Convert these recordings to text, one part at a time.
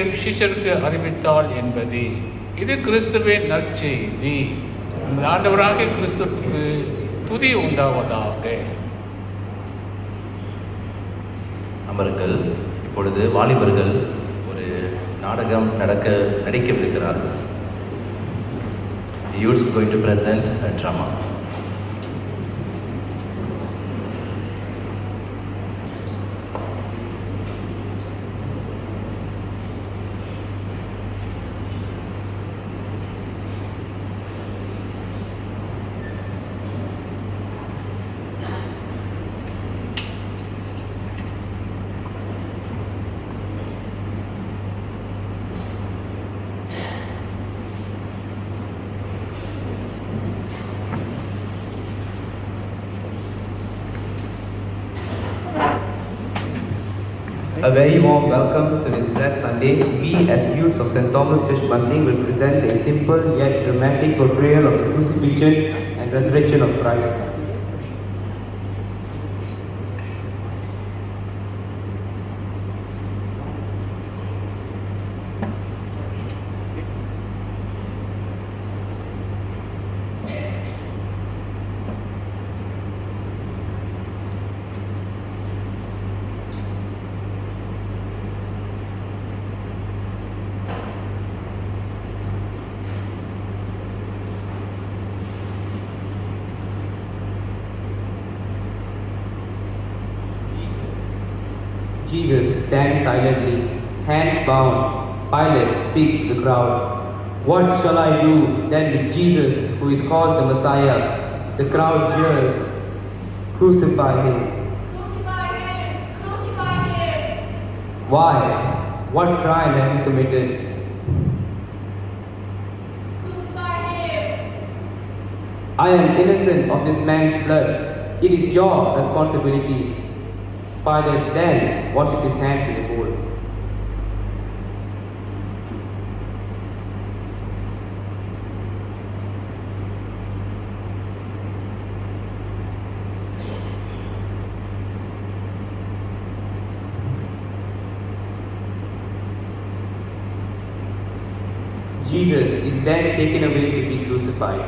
அனைத்தையும் சீஷருக்கு அறிவித்தாள் என்பது இது கிறிஸ்துவின் நற்செய்தி. நமது ஆண்டவராகிய கிறிஸ்துவுக்கு துதி உண்டாவதாக. அமர்கள். இப்பொழுது வாலிபர்கள் ஒரு நாடகம் நடிக்கவிருக்கிறார்கள். Youth is going to present a drama. A very warm welcome to this Blessed Sunday. We as youths of St. Thomas Fish Bunting will present a simple yet dramatic portrayal of the crucifixion and resurrection of Christ. Jesus stands silently, hands bound. Pilate speaks to the crowd. What shall I do then with Jesus, who is called the Messiah? The crowd jeers. Crucify him. Crucify him! Crucify him! Why? What crime has he committed? Crucify him! I am innocent of this man's blood. It is your responsibility. Pilate then washes his hands in the bowl. Jesus is then taken away to be crucified.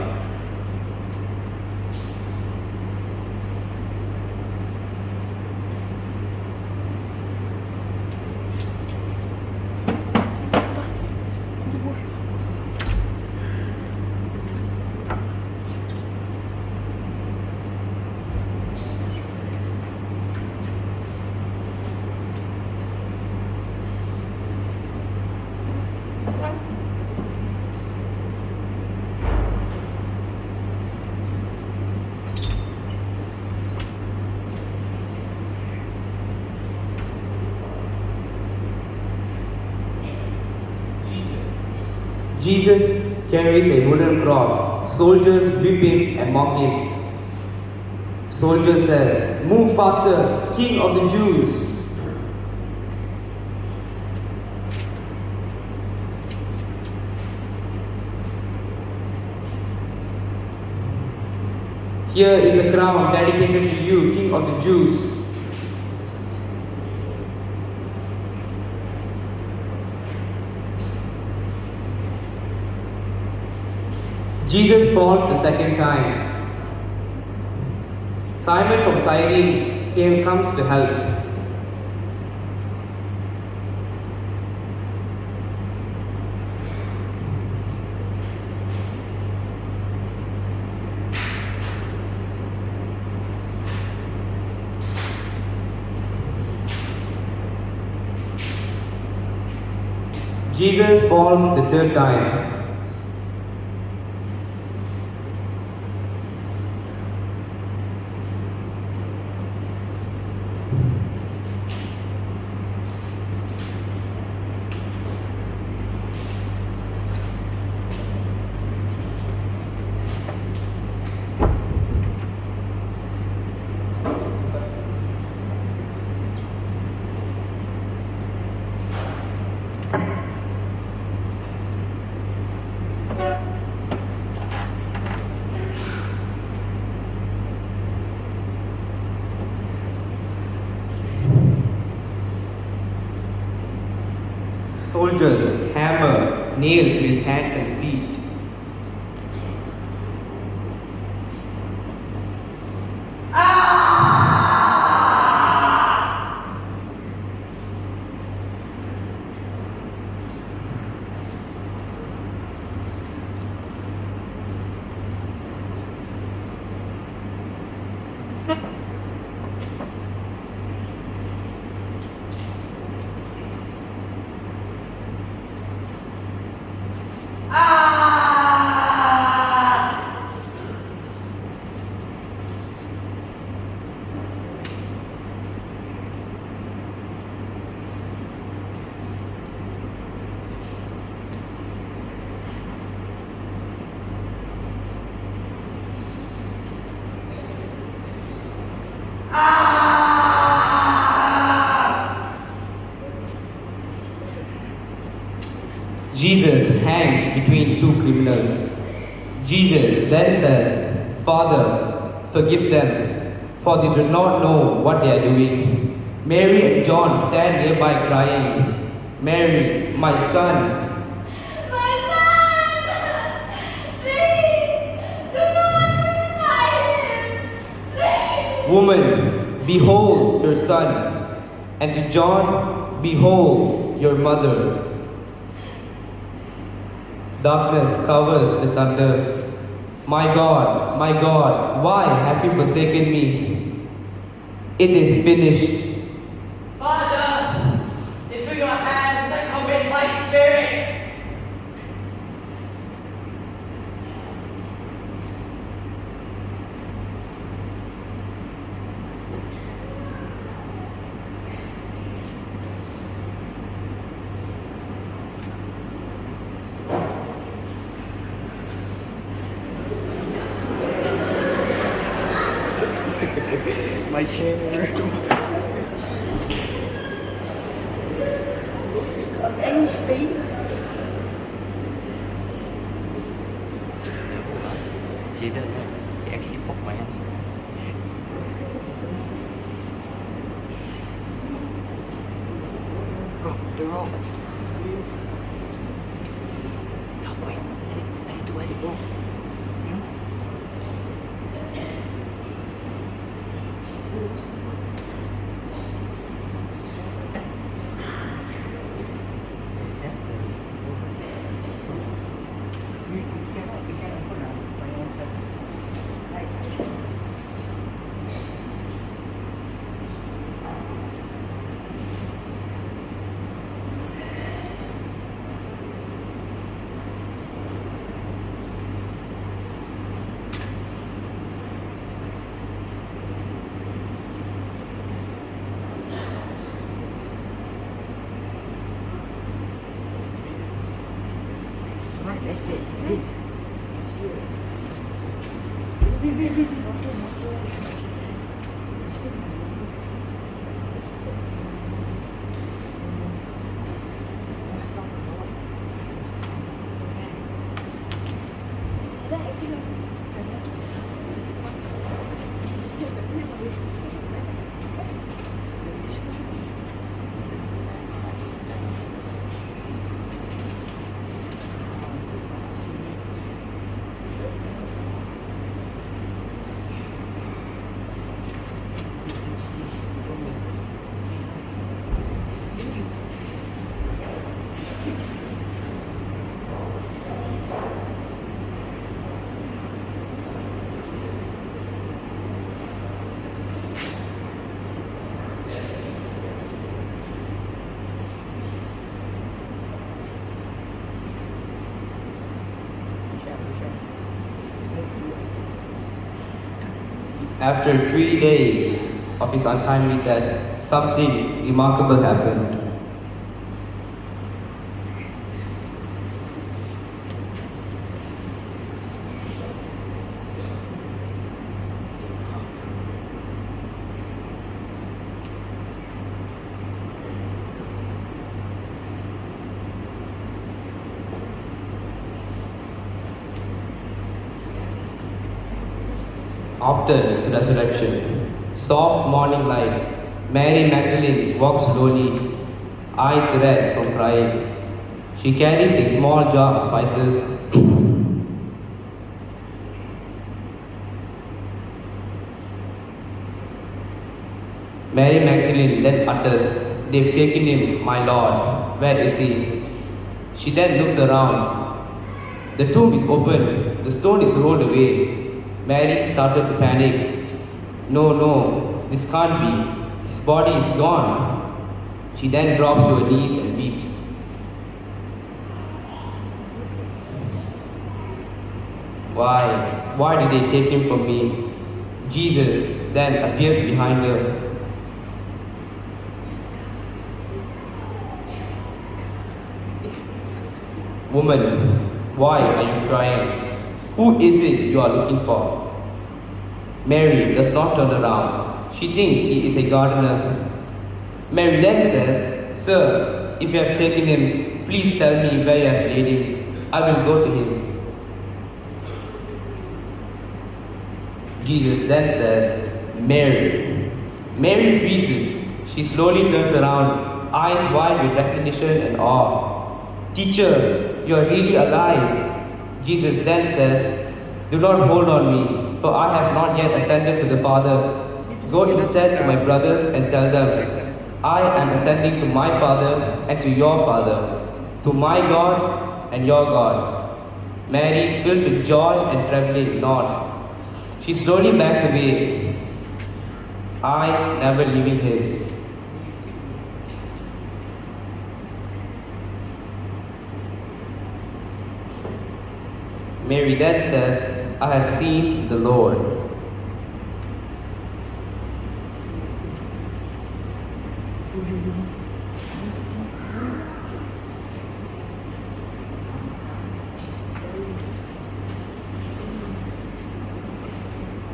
Jesus carries a wooden cross. Soldiers whip him and mock him. Soldier says, "Move faster, King of the Jews." Here is the crown dedicated to you, King of the Jews. Jesus falls the second time. Simon from Cyrene comes to help. Jesus falls the third time. soldiers hammer nails in his hands and feet. Jesus hangs between two criminals. Jesus then says, Father, forgive them, for they do not know what they are doing. Mary and John stand nearby crying, Mary, my son. My son! Please, do not crucify him! Please! Woman, behold your son. And to John, behold your mother. Darkness covers the thunder. My God, why have you forsaken me? It is finished. Father, into your hands I commit my spirit. My chair. Any state? Chỉ đơn cái exit box mà em. Bro, they're wrong. Không, wait. I need to edit, bro. Please. After 3 days of his untimely death, something remarkable happened. After his resurrection, soft morning light, Mary Magdalene walked slowly, eyes red from crying. She carries a small jar of spices. Mary Magdalene then utters, "They've taken him, my Lord. Where is he?" She then looks around. The tomb is open. The stone is rolled away. Mary started to panic. No, this can't be. His body is gone. She then drops to her knees and weeps. Why did they take him from me? Jesus then appears behind her. Woman, why are you crying? Who is it you are looking for? Mary does not turn around. She thinks he is a gardener. Mary then says, "Sir, if you have taken him, please tell me where you have laid him. I will go to him." Jesus then says, "Mary." Mary freezes. She slowly turns around, eyes wide with recognition and awe. "Teacher, you are really alive." Jesus then says, "Do not hold on me, for I have not yet ascended to the Father. Go instead to my brothers and tell them, I am ascending to my Father and to your Father, to my God and your God." Mary, filled with joy and trembling, nods. She slowly backs away, eyes never leaving his. Mary then says, "I have seen the Lord."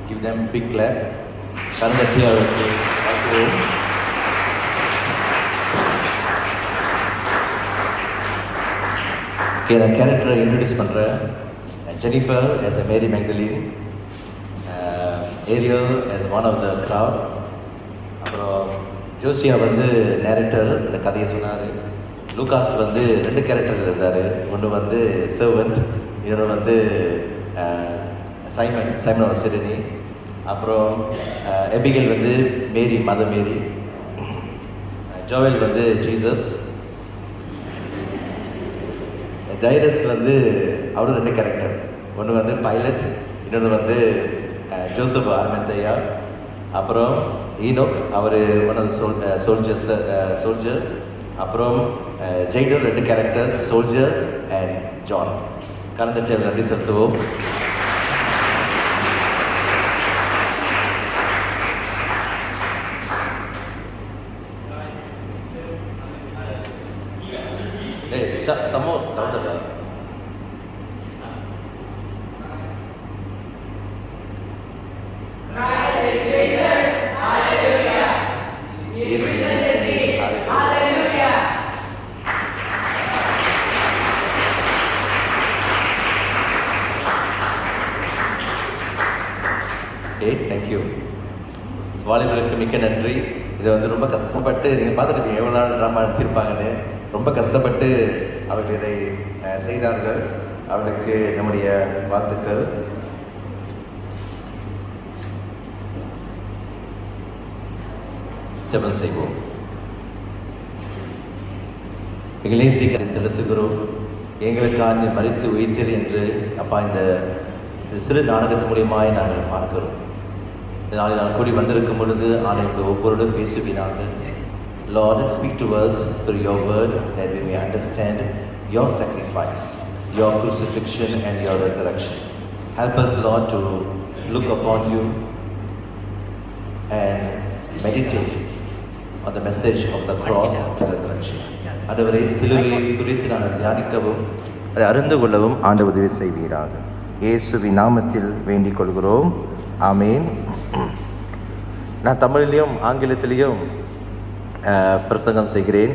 Give them a big clap. கரந்தட்டி அவருக்கு வாழ்த்துவோம். Okay, நான் கேரக்டரை introduce பண்ணுறேன். Jennifer as a Mary Magdalene, Ariel as one of the crowd. அப்புறம் Josiah வந்து நேரக்டர் இந்த கதையை சொன்னார். லூகாஸ் வந்து 2 கேரக்டர் இருந்தார். ஒன்று வந்து சர்வன்ட், இன்னொன்று வந்து சைமன் ஆஃப் சிரினி. அப்புறம் எபிகேல் வந்து மேரி, மதர் மேரி. ஜோவல் வந்து ஜீசஸ். ஜைரஸ் வந்து அவரும் 2 கேரக்டர். ஒன்று வந்து பைலட், இன்னொன்று வந்து ஜோசப் ஆர்மெந்தையா. அப்புறம் ஈனோக், அவர் ஒன் ஆஃப் சோல்ஜர். அப்புறம் ஜெய்டர் 2 கேரக்டர், சோல்ஜர் அண்ட் ஜான். கலந்துட்டு நன்றி செலுத்துவோம். சமோ தவிர்த்தா தேங்க்யூ. வாலிபர்களுக்கு மிக்க நன்றி. இதை வந்து ரொம்ப கஷ்டப்பட்டு நீங்கள் பார்த்துருக்கீங்க எவ்வளோ நாள் ட்ராமா நடிச்சிருப்பாங்கன்னு. ரொம்ப கஷ்டப்பட்டு அவர்கள் இதை செய்தார்கள். அவர்களுக்கு நம்முடைய வாழ்த்துக்கள். ஜெபம் செய்வோம். எங்களே சீக்கிரம் செலுத்துகிறோம். எங்களுக்காக மரித்து உயிர்த்தீர் என்று அப்பா இந்த சிறு நாடகத்தின் மூலியமாய் நாங்கள் பார்க்கிறோம். இதனால் நான் கூடி வந்திருக்கும் பொழுது ஆணையர்கள் ஒவ்வொருடும் பேசுகிறார்கள். Lord, speak to us through your word that we may understand your sacrifice, your crucifixion and your resurrection. Help us, Lord, to look upon you and meditate on the message of the cross and resurrection. ஆண்டவரே, சிலுவையை குறித்து நாங்கள் தியானிக்கவும் அதை அறிந்து கொள்ளவும் ஆண்டவர் உதவி செய்வீராக. இயேசுவின் நாமத்தில் வேண்டிக் கொள்கிறோம். ஆமீன். நான் தமிழிலையும் ஆங்கிலத்திலையும் பிரசங்கம் செய்கிறேன்.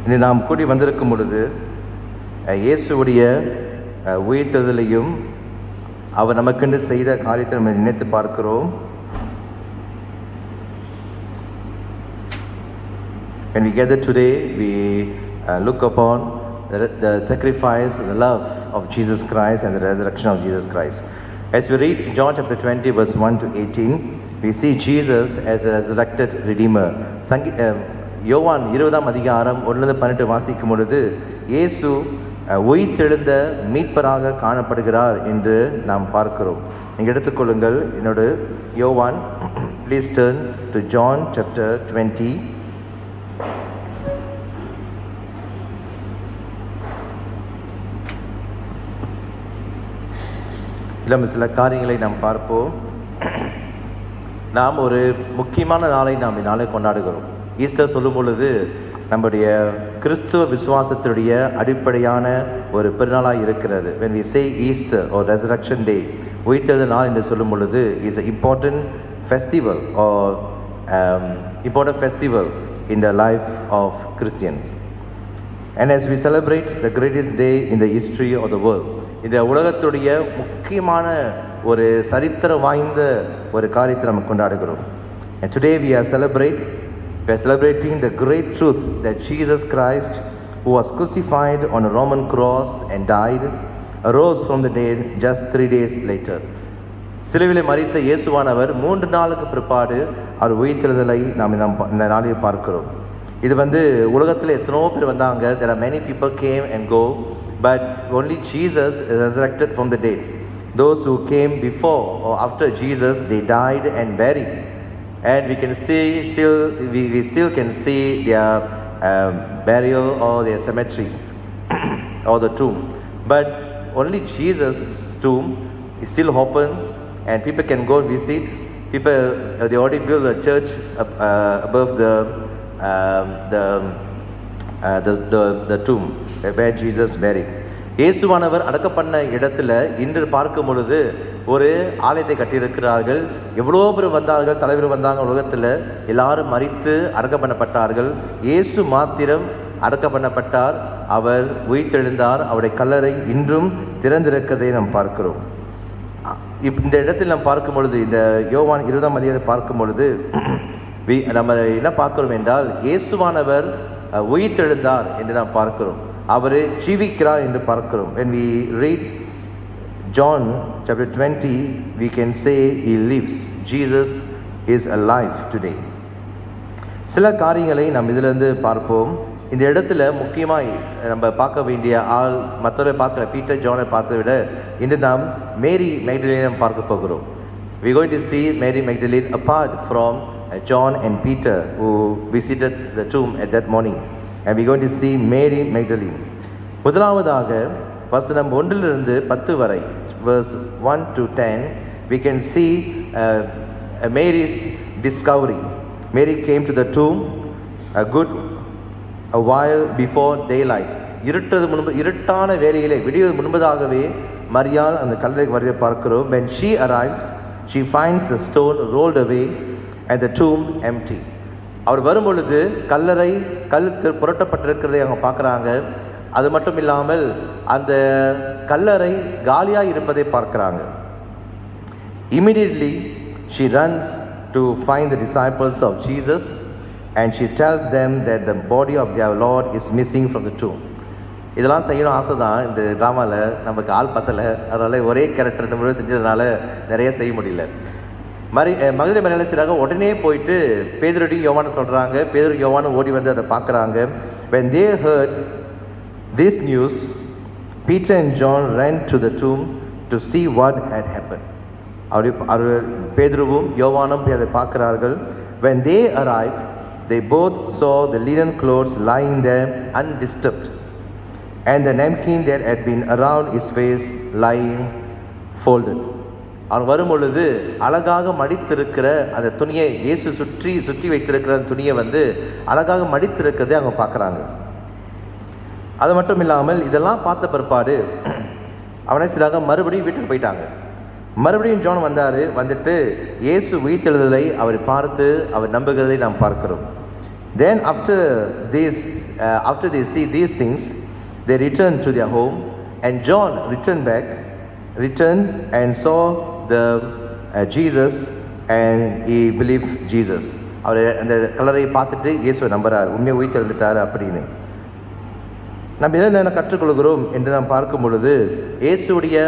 இன்று நாம் கூடி வந்திருக்கும் பொழுது இயேசுவுடைய உயிர்த்தெழுதலையும் அவர் நமக்கென்று செய்த காரியத்தை நம்ம நினைத்து பார்க்கிறோம். When we gather today, we look upon the sacrifice, the love of Jesus Christ and the resurrection of Jesus Christ. As we read John chapter 20 verse 1 to 18, we see Jesus as a resurrected Redeemer. யோவான் 20ஆம் அதிகாரம் 1-12 வாசிக்கும் பொழுது இயேசு உயிர்த்தெழுந்த மீட்பராக காணப்படுகிறார் என்று நாம் பார்க்கிறோம். நீங்கள் எடுத்துக்கொள்ளுங்கள் என்னோட யோவான். Please turn to John chapter 20. நம்ம சில காரியங்களை நாம் பார்ப்போம். நாம் ஒரு முக்கியமான நாளை நாம் இந்நாளை கொண்டாடுகிறோம். ஈஸ்டர் சொல்லும் பொழுது நம்முடைய கிறிஸ்துவ விசுவாசத்தினுடைய அடிப்படையான ஒரு பெருநாளாக இருக்கிறது. when we say Easter or resurrection day, உயிர்த்தெழுந்த நாள் என்று சொல்லும் பொழுது is an important festival or important festival in the life of Christians. And as we celebrate the greatest day in the history of the world, இந்த உலகத்துடைய முக்கியமான ஒரு சரித்திரம் வாய்ந்த ஒரு காரியத்தை நம்ம கொண்டாடுகிறோம். And today we are celebrating the great truth that Jesus Christ, who was crucified on a Roman cross and died, arose from the dead just 3 days later. சிலுவையிலே மரித்த இயேசுவானவர் 3 நாளுக்கு பிற்பாடு அவர் உயிர்த்தெழுதலை நாம் இந்த நாளில் பார்க்கிறோம். இது உலகத்தில் எத்தனையோ பேர் வந்தாங்க. There are many people came and go, but only Jesus is resurrected from the dead. Those who came before or after Jesus, they died and buried. And we can see we still can see their burial or their cemetery or the tomb. But only Jesus' tomb is still open and people can go visit. People, they already built a church above the tomb where Jesus buried. இயேசுவானவர் அடக்கம் பண்ண இடத்துல இன்று பார்க்கும் பொழுது ஒரு ஆலயத்தை கட்டியிருக்கிறார்கள். எவ்வளோ பேர் வந்தார்கள், தலைவர் வந்தாங்க. உலகத்தில் எல்லாரும் மரித்து அடக்கம் பண்ணப்பட்டார்கள். இயேசு மாத்திரம் அடக்கம் பண்ணப்பட்டார். அவர் உயிர்த்தெழுந்தார். அவருடைய கல்லறை இன்றும் திறந்திருக்கிறதை நாம் பார்க்கிறோம். இந்த இடத்தில் நாம் பார்க்கும் பொழுது, இந்த யோவான் 20ஆம் அதிகாரத்தை பார்க்கும் பொழுது நம்ம என்ன பார்க்கிறோம் என்றால், இயேசுவானவர் உயிர்த்தெழுந்தார் என்று நாம் பார்க்கிறோம். அவர் ஜீவிக்கிறார் என்று பார்க்கிறோம். When we read John chapter 20, we can say he lives. Jesus is alive today. சில காரியங்களை நாம் இதிலிருந்து பார்ப்போம். இந்த இடத்துல முக்கியமாக நம்ம பார்க்க வேண்டிய ஆள், மற்றவரை பார்க்கல, பீட்டர் ஜானை பார்க்க விட இன்று நாம் மேரி மேக்டலினை பார்க்க போகிறோம். We are going to see Mary Magdalene apart from John and Peter who visited the tomb at that morning. And we are going to see Mary Magdalene. முதலாவதாக வசனம் 1-10 வரை, verse 1 to 10, we can see Mary's discovery. Mary came to the tomb a while before daylight. இருட்டான வேளையிலே, விடியது முன்பதாகவே மரியாள் அந்த கல்லறைக்கு வருவதை பார்க்கிறோம். When she arrives, she finds the stone rolled away and the tomb empty. அவர் வரும்பொழுது கல் புரட்டப்பட்டிருக்கிறதை அவங்க பார்க்குறாங்க. அது மட்டும் இல்லாமல் அந்த கல்லறை காலியாக இருப்பதை பார்க்குறாங்க. Immediately she runs to find the disciples of Jesus and she tells them that the body of their Lord is missing from the tomb. இதெல்லாம் செய்யணும் ஆசை தான். இந்த ட்ராமாவில் நமக்கு ஆள் பத்தலை, அதனால் ஒரே கேரக்டர் நம்ம செஞ்சதுனால நிறைய செய்ய முடியல. மகதலேனா மரியாள் செய்கிறாங்க. உடனே போயிட்டு பேதுருவையும் யோவானும் சொல்கிறாங்க. பேதுரு யோவானும் ஓடி வந்து அதை பார்க்குறாங்க. When they heard this news, Peter and John ran to the tomb to see what had happened. பேதுருவும் யோவானும் அதை பார்க்கிறார்கள். When they arrived, they both saw the linen clothes lying there undisturbed and the napkin that had been around his face lying folded. அவர் வரும் பொழுது அழகாக மடித்திருக்கிற அந்த துணியை, இயேசு சுற்றி வைத்திருக்கிற அந்த துணியை அழகாக மடித்திருக்கிறதை அவங்க பார்க்குறாங்க. அது மட்டும் இல்லாமல் இதெல்லாம் பார்த்த பிற்பாடு அவனை சிலாக மறுபடியும் வீட்டுக்கு போயிட்டாங்க. மறுபடியும் ஜான் வந்துட்டு இயேசு உயிர்த்தெழுதலை அவர் பார்த்து அவர் நம்புகிறதை நாம் பார்க்கிறோம். Then after they see these things, they returned to their home and John returned and saw the Jesus and he believed Jesus. அவர் அந்த கல்லறையை பார்த்துட்டு இயேசுவை நம்புறார், உண்மையை உயிர்த்தெழுந்துட்டார் அப்படின்னு. நம்ம என்ன கற்றுக்கொள்கிறோம் என்று நாம் பார்க்கும் பொழுது, இயேசுடைய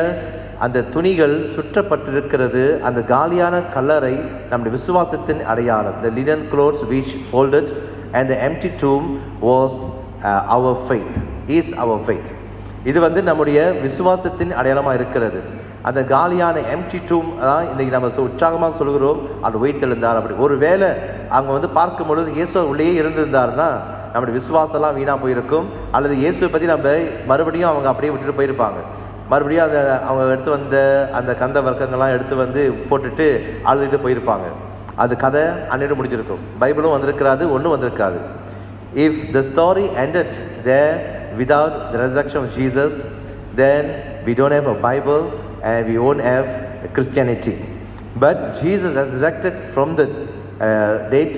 அந்த துணிகள் சுற்றப்பட்டிருக்கிறது, அந்த காலியான கல்லறை நம்முடைய விசுவாசத்தின் அடையாளம். The linen clothes which folded and the empty tomb was our faith, is our faith. இது நம்முடைய விசுவாசத்தின் அடையாளமாக இருக்கிறது. அந்த காலியான எம்டி டூம் தான் இன்றைக்கி நம்ம உற்சாகமாக சொல்கிறோம், அது உயிர்த்தெழுந்தார் அப்படி. ஒரு வேளை அவங்க பார்க்கும் பொழுது இயேசு உள்ளேயே இருந்திருந்தாருன்னா நம்முடைய விசுவாசம்லாம் வீணாக போயிருக்கும். அல்லது இயேசுவை பற்றி நம்ம மறுபடியும் அவங்க அப்படியே விட்டுட்டு போயிருப்பாங்க. மறுபடியும் அவங்க எடுத்து வந்த அந்த கந்த வர்க்கங்கள்லாம் எடுத்து போட்டுட்டு அழுதுட்டு போயிருப்பாங்க. அது கதை அன்னையோடு முடிஞ்சிருக்கும். பைபிளும் வந்திருக்காது, ஒன்றும் வந்திருக்காது. If the story ended there without the resurrection of Jesus, then we don't have a Bible and we won't have Christianity. But Jesus resurrected from the dead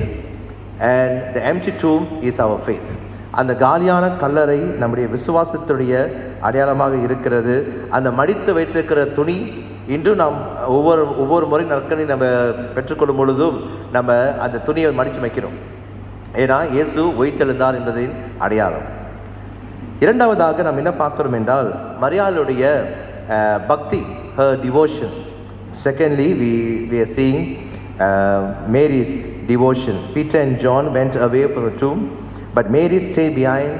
and the empty tomb is our faith. அந்த காலியான கல்லறை நம்முடைய விசுவாசத்துடைய அடையாளமாக இருக்கிறது. அந்த மடித்து வைத்திருக்கிற துணி இன்றும் நாம் ஒவ்வொரு முறை நற்கனை நம்ம பெற்றுக்கொள்ளும் பொழுதும் நம்ம அந்த துணியை மடித்து வைக்கிறோம். ஏன்னா இயேசு உயிர்த்தெழுந்தார் என்பதின் அடையாளம். இரண்டாவதாக நாம் என்ன பார்க்கிறோம் என்றால் மரியாளுடைய பக்தி, her devotion. Secondly, we are seeing Mary's devotion. Peter and John went away from the tomb, but Mary stayed behind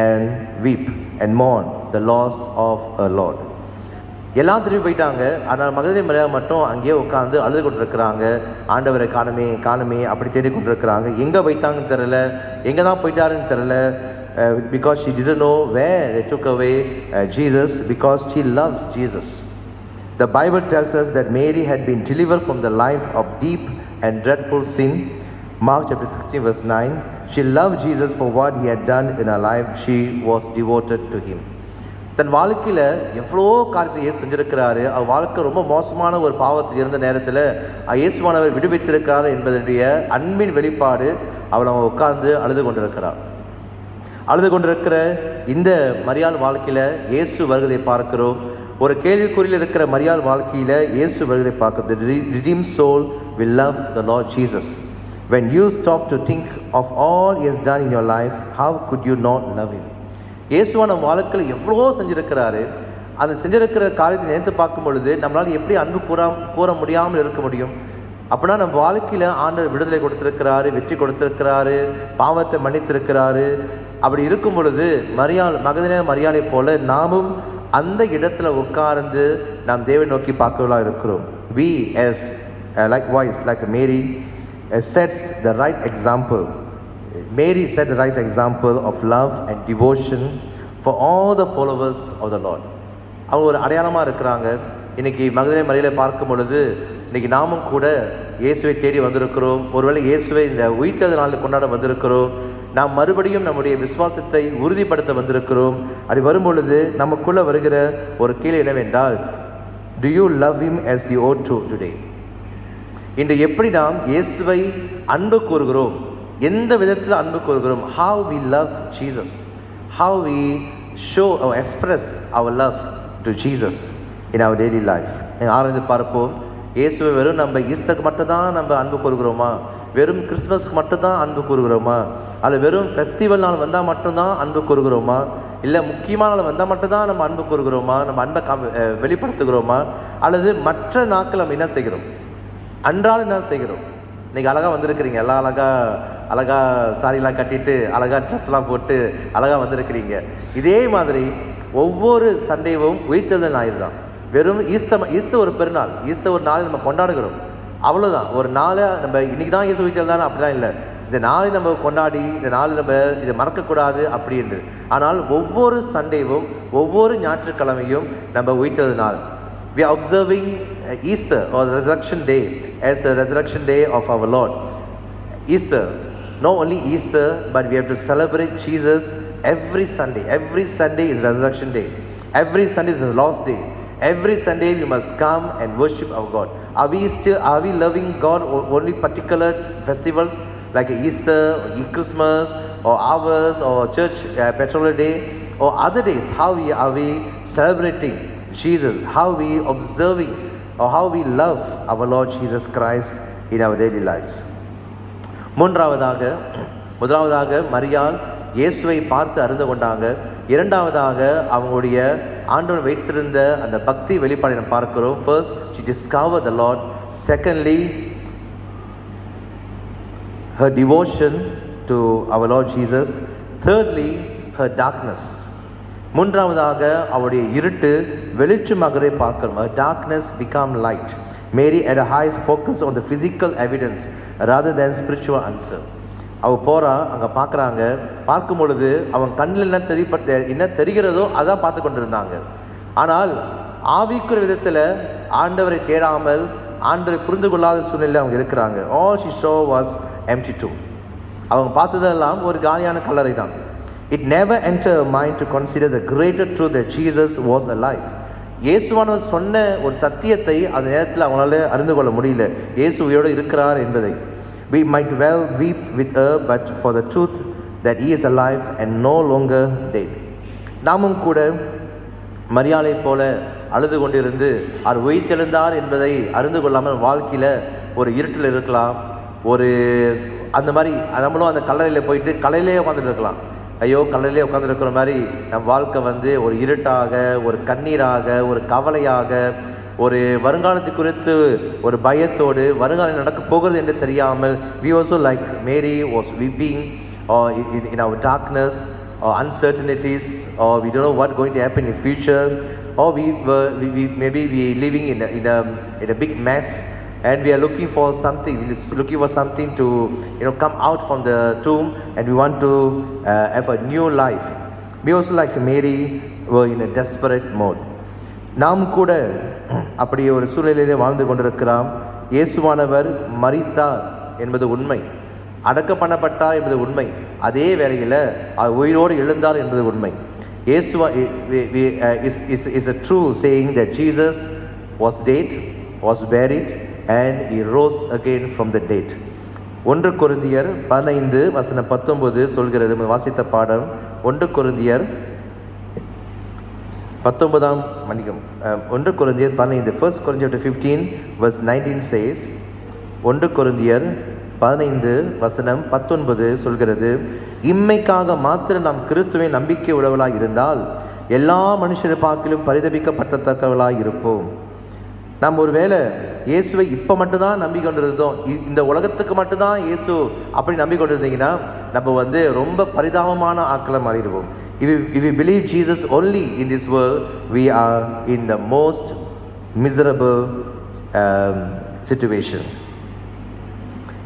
and weep and mourn the loss of her Lord. எல்லாம் திரும்பி போயிட்டாங்க. ஆனால் மகதலேனா மரியாள் மட்டும் அங்கேயே உட்காந்து அழுது கொண்டிருக்கிறாங்க. ஆண்டவரை காணுமே அப்படி தேடி கொண்டிருக்கிறாங்க. எங்கே வைத்தாங்கன்னு தெரில, எங்கே தான் போயிட்டாருன்னு தெரில. Because she didn't know where they took away Jesus, because she loved Jesus. The Bible tells us that Mary had been delivered from the life of deep and dreadful sin. Mark chapter 16 verse 9. She loved Jesus for what he had done in her life. She was devoted to him. தன் வாழ்க்கையில் எவ்வளோ காரியத்தை இயேசு செஞ்சிருக்கிறாரு. அவர் வாழ்க்கை ரொம்ப மோசமான ஒரு பாவத்தில் இருந்த நேரத்தில் இயேசுவானவர் விடுவித்திருக்கிறார் என்பதனுடைய அன்பின் வெளிப்பாடு அவள் உட்கார்ந்து அழுது கொண்டிருக்கிற இந்த மரியாள் வாழ்க்கையில் இயேசு வருவதை பார்க்கிறோம். ஒரு கேள்விக்குறியில் இருக்கிற மரியாள் வாழ்க்கையில் இயேசு வருவதை பார்க்கிறோம். The redeemed soul will love the Lord Jesus. When you stop to think of all he has done in your life, how could you not love him? இயேசுவா நம்ம வாழ்க்கையில் எவ்வளோ செஞ்சிருக்கிறாரு. அந்த செஞ்சிருக்கிற காரியத்தை நினைத்து பார்க்கும் பொழுது நம்மளால் எப்படி அன்பு கூற முடியாமல் இருக்க முடியும்? அப்படின்னா நம்ம வாழ்க்கையில் ஆண்டவர் விடுதலை கொடுத்திருக்கிறாரு, வெற்றி கொடுத்திருக்கிறாரு, பாவத்தை மன்னித்திருக்கிறாரு. அப்படி இருக்கும் பொழுது மகதலேனா மரியாளை போல நாமும் அந்த இடத்துல உட்கார்ந்து நாம் தேவனை நோக்கி பார்க்கவர்களாக இருக்கிறோம். We as likewise like Mary sets the right example. Mary set the right example of love and devotion for all the followers of the Lord. அவங்க ஒரு அடையாளமாக இருக்கிறாங்க. இன்றைக்கி மகதலேனா மரியாளை பார்க்கும் பொழுது இன்றைக்கி நாமும் கூட இயேசுவை தேடி வந்திருக்கிறோம். ஒருவேளை இயேசுவை இந்த உயிர்த்தெழுந்த நாளில் கொண்டாட வந்திருக்கிறோம். நாம் மறுபடியும் நம்முடைய விசுவாசத்தை உறுதிப்படுத்த வந்திருக்கிறோம். அப்படி வரும்பொழுது நமக்குள்ளே வருகிற ஒரு கேள்வி என்னவென்றால், do you love him as you ought to today? இன்று எப்படி நாம் இயேசுவை அன்பு கூறுகிறோம், எந்த விதத்தில் அன்பு கூறுகிறோம்? How we love Jesus, how we show or express our love to Jesus in our daily life. ஆராய்ந்து பார்ப்போம். இயேசுவை வெறும் நம்ம ஈஸ்டருக்கு மட்டும்தான் நம்ம அன்பு கூறுகிறோமா? வெறும் கிறிஸ்மஸ்க்கு மட்டும்தான் அன்பு கூறுகிறோமா? அது வெறும் ஃபெஸ்டிவல் நாள் வந்தால் மட்டும்தான் அன்பு கூறுகிறோமா? இல்லை முக்கியமான நாள் வந்தால் மட்டும்தான் நம்ம அன்பு கூறுகிறோமா? நம்ம அன்பை வெளிப்படுத்துகிறோமா? அல்லது மற்ற நாட்கள் நம்ம என்ன செய்கிறோம்? அன்றாடம் என்ன செய்கிறோம்? இன்றைக்கி அழகாக வந்திருக்கிறீங்க, எல்லாம் அழகாக சாரிலாம் கட்டிட்டு அழகாக ட்ரெஸ்லாம் போட்டு அழகாக வந்திருக்கிறீங்க. இதே மாதிரி ஒவ்வொரு சண்டேவும் உயிர்த்தெழுதல் ஞாயிறு தான். வெறும் ஈஸ்டர் ஒரு பெருநாள், ஈஸ்டர் ஒரு நாள் நம்ம கொண்டாடுகிறோம், அவ்வளோதான். ஒரு நாளை நம்ம இன்றைக்கி தான் இயேசு உயிர்த்தெழுந்தாலும் அப்படிலாம் இல்லை. இந்த நாளை நம்ம கொண்டாடி இந்த நாள் நம்ம இதை மறக்கக்கூடாது அப்படின்னு. ஆனால் ஒவ்வொரு சண்டேவும் ஒவ்வொரு ஞாயிற்றுக்கிழமையும் நம்ம உயிர்த்தெழுதல் நாள். We are observing Easter or the resurrection day as the resurrection day of our Lord. Easter, not only Easter, but we have to celebrate Jesus every Sunday. Every Sunday is resurrection day. Every Sunday is the Lord's day. Every Sunday we must come and worship our God. Are we loving God only particular festivals like Easter or Christmas or ours or church Petroleum Day or other days? How are we celebrating Jesus? How we observing or how we love our Lord Jesus Christ in our daily lives? முதலாவதாக மரியாள் இயேசுவை பார்த்து அறிந்து கொண்டாங்க. இரண்டாவதாக அவங்களுடைய ஆண்டவர் வைத்திருந்த அந்த பக்தி வெளிப்பாடை நம்ம பார்க்கிறோம். First, she discovered the Lord. Secondly, her devotion to our Lord Jesus. Thirdly, her darkness. மூன்றாவதாக அவருடைய இருட்டு வெளிச்சமாகவே பார்க்கிறோம். Her darkness become light. Mary had a high focus on the physical evidence rather than spiritual answer. அவள் போகிறா, அங்கே பார்க்கும் பொழுது அவன் கண்ணில் என்ன தெரிகிறதோ அதான் பார்த்து கொண்டிருந்தாங்க. ஆனால் ஆவிக்குரிய விதத்தில் ஆண்டவரை தேடாமல் ஆண்டவரை புரிந்து கொள்ளாத சூழ்நிலையில் அவங்க இருக்கிறாங்க. All she saw was empty tomb. அவங்க பார்த்ததெல்லாம் ஒரு காலியான கல்லறை தான். It never entered her mind to consider the greater truth that Jesus was alive. இயேசுவானவர் சொன்ன ஒரு சத்தியத்தை அந்த நேரத்தில் அவங்களால அறிந்து கொள்ள முடியல, இயேசு உயிரோடு இருக்கிறார் என்பதை. We might well weep with her, but for the truth that he is alive and no longer dead. நாமும் கூட மரியாளை போல அழுது கொண்டிருந்து அவர் உயிர்த்தெழுந்தார் என்பதை அறிந்து கொள்ளாமல் வாழ்க்கையில் ஒரு இருட்டில் இருக்கலாம். அந்த மாதிரி நம்மளும் அந்த கல்லறையில் போயிட்டு கலையிலே உட்காந்துட்டு இருக்கலாம். ஐயோ, கல்லறையிலே உட்காந்துருக்கிற மாதிரி நம் வாழ்க்கை ஒரு இருட்டாக, ஒரு கண்ணீராக, ஒரு கவலையாக, ஒரு வருங்காலத்தை குறித்து ஒரு பயத்தோடு வருங்காலம் நடக்க போகிறது என்று தெரியாமல் we also like Mary was weeping in our darkness or uncertainties, or we don't know what going to happen in future, or we maybe we living in a big mess and we are looking for something to come out from the tomb and we want to have a new life. We also like Mary were in a desperate mode. நாம் கூட அப்படி ஒரு சூழ்நிலையிலே வாழ்ந்து கொண்டிருக்கிறோம். இயேசுவானவர் மரித்தார் என்பது உண்மை, அடக்கப்படப்பட்டார் என்பது உண்மை, அதே வேளையில் அவர் உயிரோடு எழுந்தார் என்பது உண்மை. இயேசுவா is a true saying that Jesus was dead, was buried and he rose again from the dead. 1 கொரிந்தியர் 15:19 சொல்கிறது. வாசித்த பாடம் 1 கொரிந்தியர் 1 கொரிந்தியர் 15. 1 Corinthians 15:19 says, 1 கொரிந்தியர் 15:19 சொல்கிறது, இம்மைக்காக மாத்திரம் நாம் கிறிஸ்துவை நம்பிக்கை உடையவர்களாய் இருந்தால் எல்லா மனுஷரை பார்க்கிலும் பரிதபிக்கப்பட்டத்தக்கவர்களாய் இருப்போம். நாம் ஒருவேளை இயேசுவை இப்போ மட்டும்தான் நம்பி கொண்டிருந்தோம், இந்த உலகத்துக்கு மட்டும்தான் இயேசு அப்படி நம்பி கொண்டிருந்தீங்கன்னா நம்ம ரொம்ப பரிதாபமான ஆட்களை மாறிடுவோம். If we believe Jesus only in this world, we are in the most miserable situation.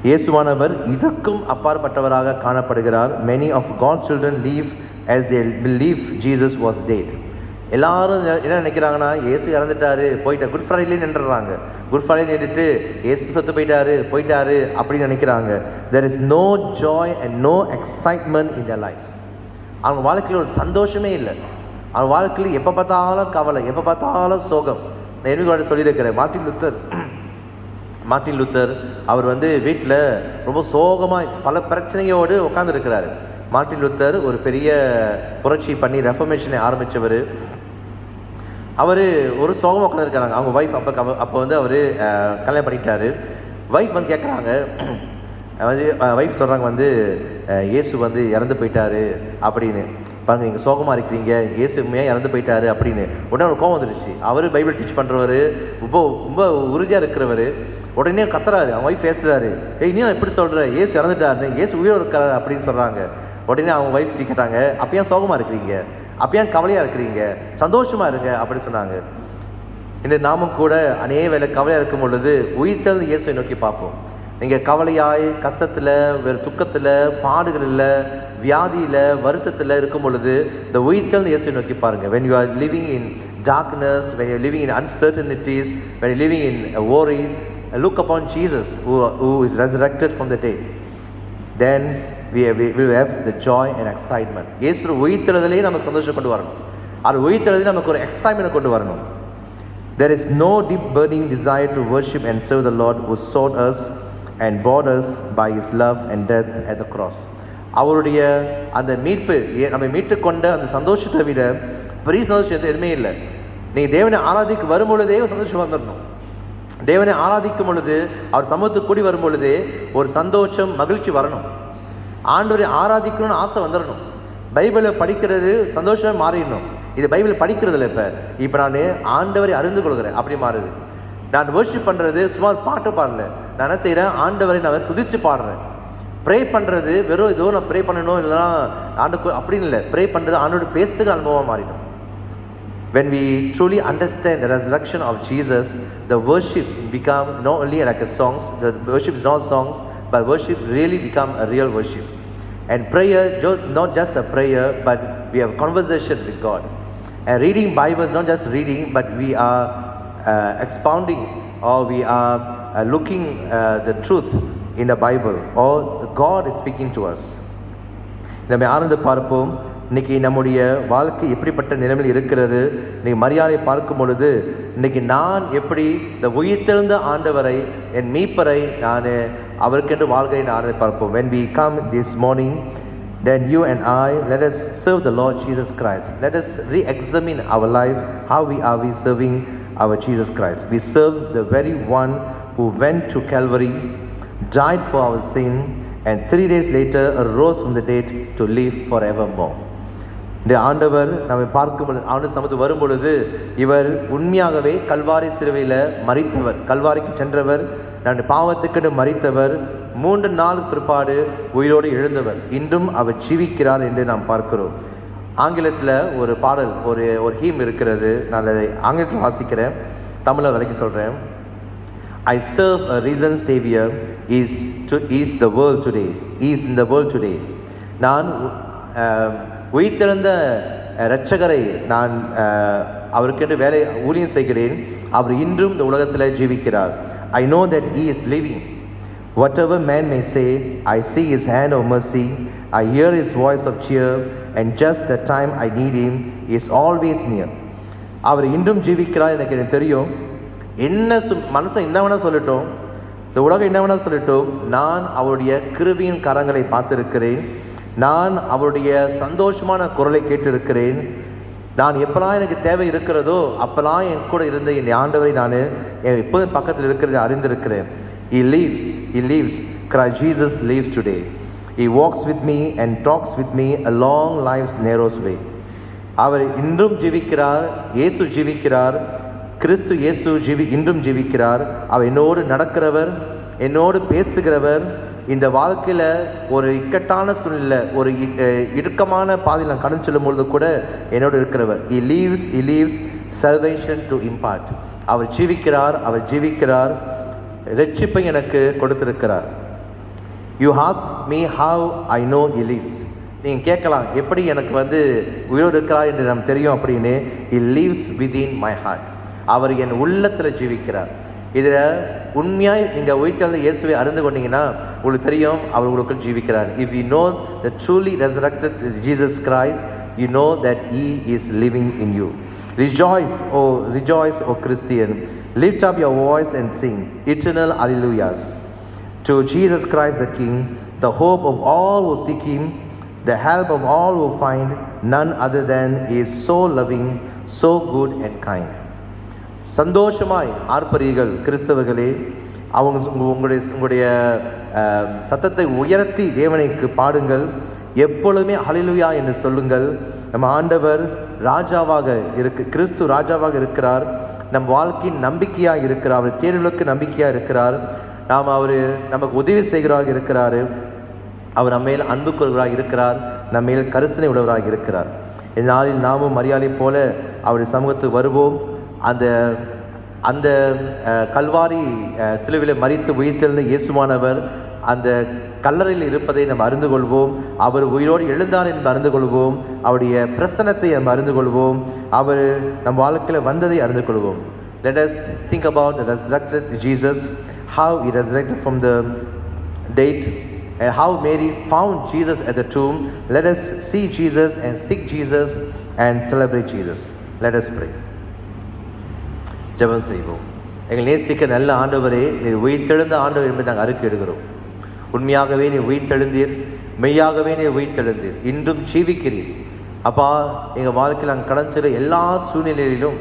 இயேசுவானவர் இதற்கும் அப்பாற்பட்டவராக காணப்படுகிறார். Many of God's children live as they believe Jesus was dead. எல்லாரும் என்ன நினைக்கிறாங்கன்னா, இயேசு இறந்துட்டாரு போயிட்டார், குட் ஃப்ரைடே நின்றுறாங்க. குட் ஃப்ரைடே நின்றுட்டு இயேசு செத்து போயிட்டாரு அப்படின்னு நினைக்கிறாங்க. There is no joy and no excitement in their lives. அவங்க வாழ்க்கையில் ஒரு சந்தோஷமே இல்லை. அவங்க வாழ்க்கையில் எப்போ பார்த்தாலும் கவலை, எப்போ பார்த்தாலும் சோகம். நான் என்ன சொல்லியிருக்கிறேன், மார்ட்டின் லூத்தர் அவர் வீட்டில் ரொம்ப சோகமாக பல பிரச்சனையோடு உட்காந்துருக்கிறாரு. மார்ட்டின் லூத்தர் ஒரு பெரிய புரட்சி பண்ணி ரெஃபர்மேஷனை ஆரம்பித்தவர். அவர் ஒரு சோகமாக உட்காந்துருக்கிறாங்க. அவங்க ஒய்ஃப் அப்போ அவர் கல்யாணம் பண்ணிட்டாரு. ஒய்ஃப் கேட்குறாங்க, ஒய்ஃப் சொல்கிறாங்க இயேசு இறந்து போயிட்டாரு அப்படின்னு. பாருங்கள், நீங்கள் சோகமாக இருக்கிறீங்க, இயேசுமே இறந்து போயிட்டாரு அப்படின்னு. உடனே ஒரு கோவம் வந்துடுச்சு. அவர் பைபிள் டீச் பண்ணுறவர், ரொம்ப உறுதியாக இருக்கிறவர். உடனே கத்துறாரு, அவன் ஒய்ஃப் பேசுகிறாரு, நீ நான் எப்படி சொல்கிறேன், இயேசு இறந்துட்டாரு, இயேசு உயிரோடு இருக்கிறாரு அப்படின்னு சொல்கிறாங்க. உடனே அவங்க ஒய்ஃப் கேட்டாங்க, அப்போ ஏன் சோகமாக இருக்கிறீங்க, அப்போ ஏன் கவலையாக இருக்கிறீங்க, சந்தோஷமாக இருங்க அப்படின்னு சொன்னாங்க. இந்த நாமும் கூட அநேக வேலை கவலையாக இருக்கும் பொழுது உயிர்த்தெழுந்த இயேசுவை நோக்கி பார்ப்போம். நீங்கள் கவலையாய், கஷ்டத்தில், வேறு துக்கத்தில், பாடுகளில், வியாதியில், வருத்தத்தில் இருக்கும் பொழுது இந்த உயிர்த்தெழுந்த இயேசுவை நோக்கி பாருங்கள். when you are living in darkness, when you are living in uncertainties, when you are living in worry, look upon Jesus who is resurrected from the dead. Then we will have the joy and excitement. இயேசு உயிர்த்தெழுதலே நமக்கு சந்தோஷம் கொண்டு வரணும். அது உயிர்த்தெழுதலே நமக்கு ஒரு excitement கொண்டு வரணும். There is no deep burning desire to worship and serve the Lord who sought us and bought us by his love and death at the cross. அவருடைய அந்த மீட்பு, நம்மை மீட்டு கொண்ட அந்த சந்தோஷத்தை விட பெரிய சந்தோஷத்தை எதுவுமே இல்லை. நீங்கள் தேவனை ஆராதிக்கு வரும் பொழுதே சந்தோஷம் வந்துடணும். தேவனை ஆராதிக்கும் பொழுது, அவர் சமூகத்துக்கு கூடி வரும் பொழுது ஒரு சந்தோஷம், மகிழ்ச்சி வரணும். ஆண்டவரை ஆராதிக்கணும்னு ஆசை வந்துடணும். பைபிளை படிக்கிறது சந்தோஷமாக மாறிடணும். இது பைபிள் படிக்கிறதில்ல. இப்போ நான் ஆண்டவரை அறிந்து கொள்கிறேன், அப்படி மாறுது. நான் வர்ஷிப் பண்ணுறது சும்மா பாட்டு பாடல, நான் என்ன செய்கிறேன், ஆண்டவரை நான் துதித்து பாடுறேன். ப்ரே பண்ணுறது வெறும் ஏதோ நான் ப்ரே பண்ணணும் இல்லைனா ஆண்டு அப்படின்னு இல்லை. ப்ரே பண்ணுறது ஆண்டோட பேசுகிற அனுபவமாக மாறிடும். When we truly understand the resurrection of Jesus, the worship become not only like a songs, the worship is not songs, but worship really become a real worship. And prayer, not just a prayer, but we have conversation with God. And reading Bible is not just reading, but we are expounding, or we are looking the truth in the Bible, or God is speaking to us. நம்ம ஆனந்த பார்ப்போம். இன்றைக்கி நம்முடைய வாழ்க்கை எப்படிப்பட்ட நிலைமையில் இருக்கிறது. இன்றைக்கி மரியாதை பார்க்கும் பொழுது, இன்றைக்கி நான் எப்படி இந்த உயிர்த்தெழுந்த ஆண்டவரை, என் மீட்பரை நான் அவருக்கென்று வாழ்கிறேன் ஆனதை பார்ப்போம். When we come this morning, then you and I, let us serve the Lord Jesus Christ. Let us re-examine our life. How are we serving our Jesus Christ? We serve the very one who went to Calvary, died for our sin, and 3 days later arose from the dead to live forevermore. இந்த ஆண்டவர் நம்மை பார்க்கும் பொழுது, ஆண்டு சமத்து வரும் பொழுது, இவர் உண்மையாகவே கல்வாரி சிலுவையில் மரித்தவர், கல்வாரிக்கு சென்றவர், நம்முடைய பாவத்துக்கென்று மரித்தவர், 3 நாள் பிற்பாடு உயிரோடு எழுந்தவர், இன்றும் அவர் ஜீவிக்கிறார் என்று நாம் பார்க்கிறோம். ஆங்கிலத்தில் ஒரு பாடல், ஒரு ஹீம் இருக்கிறது. நான் அதை ஆங்கிலத்தில் வாசிக்கிறேன், தமிழை விலைக்கு சொல்கிறேன். I serve a risen Savior, is the world today, is in the world today. நான் உயிர்த்தெழுந்த இரட்சகரை நான் அவருக்கென்று வேலை ஊழியம் செய்கிறேன். அவர் இன்றும் இந்த உலகத்தில் ஜீவிக்கிறார். I know that he is living. Whatever man may say, I see his hand of mercy, I hear his voice of cheer, and just the time I need him is always near. அவர் இன்றும் ஜீவிக்கிறார். எனக்கு தெரியும். என்ன மனசை என்ன வேணால் சொல்லட்டும், இந்த உலகம் என்ன வேணால் சொல்லட்டும், நான் அவருடைய கிருபையின் கரங்களை பார்த்திருக்கிறேன். நான் அவருடைய சந்தோஷமான குரலை கேட்டிருக்கிறேன். நான் எப்போலாம் எனக்கு தேவை இருக்கிறதோ அப்போலாம் என் கூட இருந்த என் ஆண்டவரை நான் எப்போதும் பக்கத்தில் இருக்கிறதை அறிந்திருக்கிறேன். He lives. Christ Jesus lives today. He walks with me and talks with me along life's narrow way. அவர் இன்றும் ஜீவிக்கிறார். இயேசு ஜீவிக்கிறார். கிறிஸ்து இயேசு இன்றும் ஜீவிக்கிறார். அவர் என்னோடு நடக்கிறவர், என்னோடு பேசுகிறவர். இந்த வாழ்க்கையில் ஒரு இக்கட்டான சூழ்நிலை, ஒரு இறுக்கமான பாதையில் நான் கடந்து செல்லும் பொழுது கூட என்னோடு இருக்கிறவர். He lives salvation to impart. அவர் ஜீவிக்கிறார். இரட்சிப்பை எனக்கு கொடுத்திருக்கிறார். You ask me how I know he lives. நீங்கள் கேட்கலாம், எப்படி எனக்கு உயிரோடு இருக்கிறார் என்று நாம் தெரியும் அப்படின்னு. He lives within my heart. அவர் என் உள்ளத்தில் ஜீவிக்கிறார். இதில் உண்மையாக நீங்கள் உயிர்த்தெழுந்த இயேசுவை அறிந்து கொண்டீங்கன்னா உங்களுக்கு தெரியும் அவர் உங்களுக்குள் ஜீவிக்கிறார். If you know the truly resurrected Jesus Christ, you know that he is living in you. Rejoice, O Christian. Lift up your voice and sing eternal hallelujahs to Jesus Christ the King, the hope of all who seek him, the help of all who find none other than he is so loving, so good and kind. சந்தோஷமாய் ஆர்ப்பரிகள் கிறிஸ்தவர்களே. உங்களுடைய சத்தத்தை உயர்த்தி தேவனுக்கு பாடுங்கள். எப்பொழுதுமே ஹல்லேலூயா என்று சொல்லுங்கள். நம்ம ஆண்டவர் ராஜாவாக கிறிஸ்து ராஜாவாக இருக்கிறார். நம் வாழ்க்கையின் நம்பிக்கையாக இருக்கிறார். அவர் தேர்வுகளுக்கு நம்பிக்கையாக இருக்கிறார். அவர் நமக்கு உதவி செய்கிறவராக இருக்கிறார். அவர் நம்ம மேல் அன்பு கொள்வராக இருக்கிறார். நம்ம மேல் கரிசனை உள்ளவராக இருக்கிறார். இந்த நாளில் நாமும் மரியாதை போல அவருடைய சமூகத்துக்கு வருவோம். அந்த கல்வாரி சிலுவையில் மரித்து உயிர்த்தெழுந்த இயேசுவானவர் அந்த கல்லறையில் இருப்பதை நம்ம அறிந்து கொள்வோம். அவர் உயிரோடு எழுந்தார் என்று அறிந்து கொள்வோம். அவருடைய பிரசன்னத்தை நம்ம அறிந்து கொள்வோம். அவர் நம் வாழ்க்கையில் வந்ததை அறிந்து கொள்வோம். Let us think about the resurrected Jesus, how he resurrected from the dead, and how Mary found Jesus at the tomb. Let us see Jesus and seek Jesus and celebrate Jesus. Let us pray. ஜெபம் செய்வோம். எங்கள் நேசிக்க நல்ல ஆண்டவரே, நீர் உயிர்த்தெழுந்த ஆண்டவர் என்பதை நாங்கள் அறிக்கையிடுகிறோம். உண்மையாகவே நீ உயிர்த்தெழுந்தீர், மெய்யாகவே நீ உயிர்த்தெழுந்தீர், இன்றும் ஜீவிக்கிறீர். அப்பா, எங்கள் வாழ்க்கையில் நாங்கள் கடந்து எல்லா சூழ்நிலையிலும்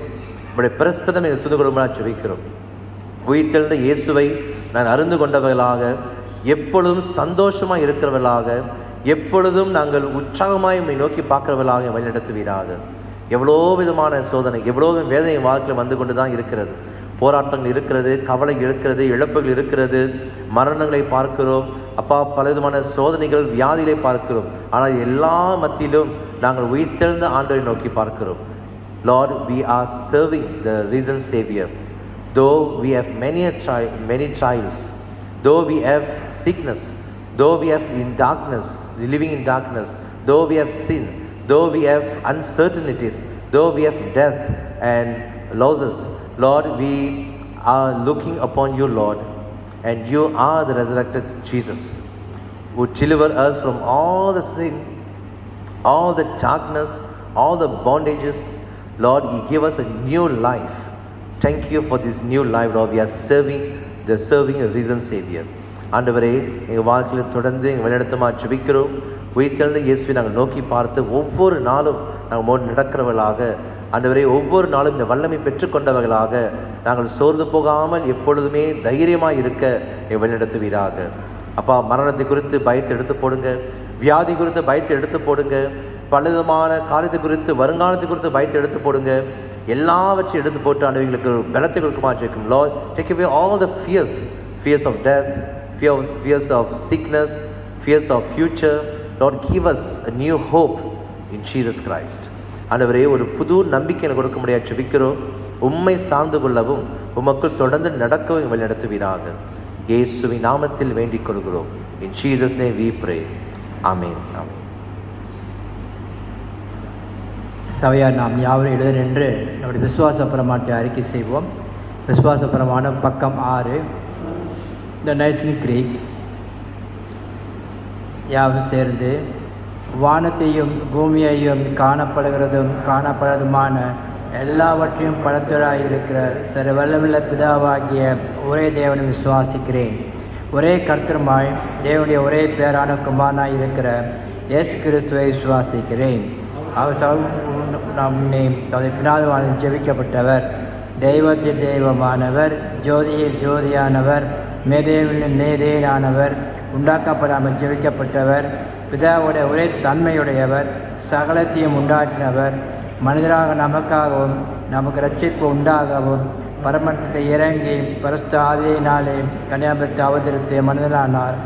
உங்களுடைய பிரசனம் எங்கள் சுதகுரமாக ஜெபிக்கிறோம். உயிர்த்தெழுந்த இயேசுவை நான் அறிந்து கொண்டவர்களாக, எப்பொழுதும் சந்தோஷமாக இருக்கிறவர்களாக, எப்பொழுதும் நாங்கள் உற்சாகமாய் உம்மை நோக்கி பார்க்கிறவர்களாக வழிநடத்துவீராக. எவ்வளோ விதமான சோதனை, எவ்வளோ வேதனை வாழ்க்கையில் வந்து கொண்டு தான் இருக்கிறது. போராட்டங்கள் இருக்கிறது, கவலை இருக்கிறது, இழப்புகள் இருக்கிறது, மரணங்களை பார்க்கிறோம் அப்பா, பல விதமான சோதனைகள், வியாதிகளை பார்க்கிறோம். ஆனால் எல்லா மத்தியிலும் நாங்கள் உயிர்த்தெழுந்த ஆண்டவரை நோக்கி பார்க்கிறோம். Lord, we are serving the risen Savior. Though we have many trials, though we have sickness, though we have in darkness, living in darkness, though we have sin, though we have uncertainties, though we have death and losses, Lord, we are looking upon you, Lord, and you are the resurrected Jesus who deliver us from all the sin, all the darkness, all the bondages. Lord, you give us a new life. Thank you for this new life, Lord. We are serving a risen Savior. ஆண்டவரே, எங்கள் வாழ்க்கையில் தொடர்ந்து எங்கள் வழிநடத்தமா ஜெபிக்கிறோம். உயிர்த்தெழுந்த இயேசுவை நாங்கள் நோக்கி பார்த்து ஒவ்வொரு நாளும் நாங்கள் நடக்கிறவர்களாக, ஆண்டவரே, ஒவ்வொரு நாளும் இந்த வல்லமை பெற்றுக்கொண்டவர்களாக நாங்கள் சோர்ந்து போகாமல் எப்பொழுதுமே தைரியமாக இருக்க எங்கள் வழிநடத்துவீராக. அப்பா, மரணத்தை குறித்து பயத்தை எடுத்து போடுங்க, வியாதி குறித்து பயத்தை எடுத்து போடுங்க, பலவிதமான காலத்தை குறித்து, வருங்காலத்தை குறித்து பயத்தை எடுத்து போடுங்க. எல்லாவற்றையும் எடுத்து போட்டு ஆண்டவர்களுக்கு பலத்தை கொடுக்குமா ஜெபிக்கும். Lord, take away all the fears of death, fears of sickness, fears of future. Lord, give us a new hope in Jesus Christ. ஆண்டவரே, ஒரு புது நம்பிக்கை கொடுக்க முடியாது ஜெபிக்கிறோம். உம்மை சார்ந்து கொள்ளவும் உமக்குள் தொடர்ந்து நடக்கவும் வழி நடத்துவீராக. இயேசுவின் நாமத்தில் வேண்டிக் கொள்கிறோம். In Jesus' name we pray. Amen. Amen. சபையார் நாம் யாவரும் எழுத நின்று நம்முடைய விசுவாச பிரமாணத்தை அறிக்கை செய்வோம். விசுவாச பிரமாணம் பக்கம் 6. இந்த நைஸ்னி கிரீக் யாவும் சேர்ந்து வானத்தையும் பூமியையும் காணப்படுகிறதும் காணப்படாததுமான எல்லாவற்றையும் படைத்தவராயிருக்கிற சர்வவல்லமையுள்ள பிதாவாகிய ஒரே தேவனை விசுவாசிக்கிறேன். ஒரே கர்த்தருமாய் தேவனுடைய ஒரே பேரான குமாரனாய் இருக்கிற இயேசு கிறிஸ்துவை விசுவாசிக்கிறேன். அவர் நம்மை பிதாவால் ஜெபிக்கப்பட்டவர், தெய்வத்தில் தெய்வமானவர், ஜோதியில் ஜோதியானவர், மேதேவில் மேதேயானவர், உண்டாக்கப்படாமல் ஜெபிக்கப்பட்டவர், பிதாவுடைய ஒரே தன்மையுடையவர், சகலத்தையும் உண்டாக்கினவர், மனிதராக நமக்காகவும் நமக்கு ரட்சிப்பு உண்டாகவும் பரமத்தை இறங்கி பரிசுத்த ஆவியினாலே கன்னியாபுரத்தை அவதரித்து மனிதனானார்.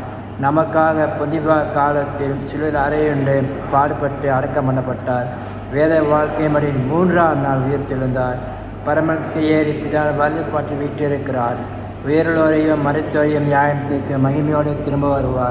நமக்காக புதிய காலத்தில் சிலுவையில் அறையுண்டு பாடுபட்டு அடக்கம் பண்ணப்பட்டார். வேத வாழ்க்கை மடி 3ஆம் நாள் உயிர்த்தெழுந்தார். பரமத்தை ஏறி பிதால் வலது பாட்டு வீட்டிருக்கிறார். உயிரோரையும் மருத்துவரையும் நியாயத்திற்கு மகிமையோடு திரும்ப வருவார்.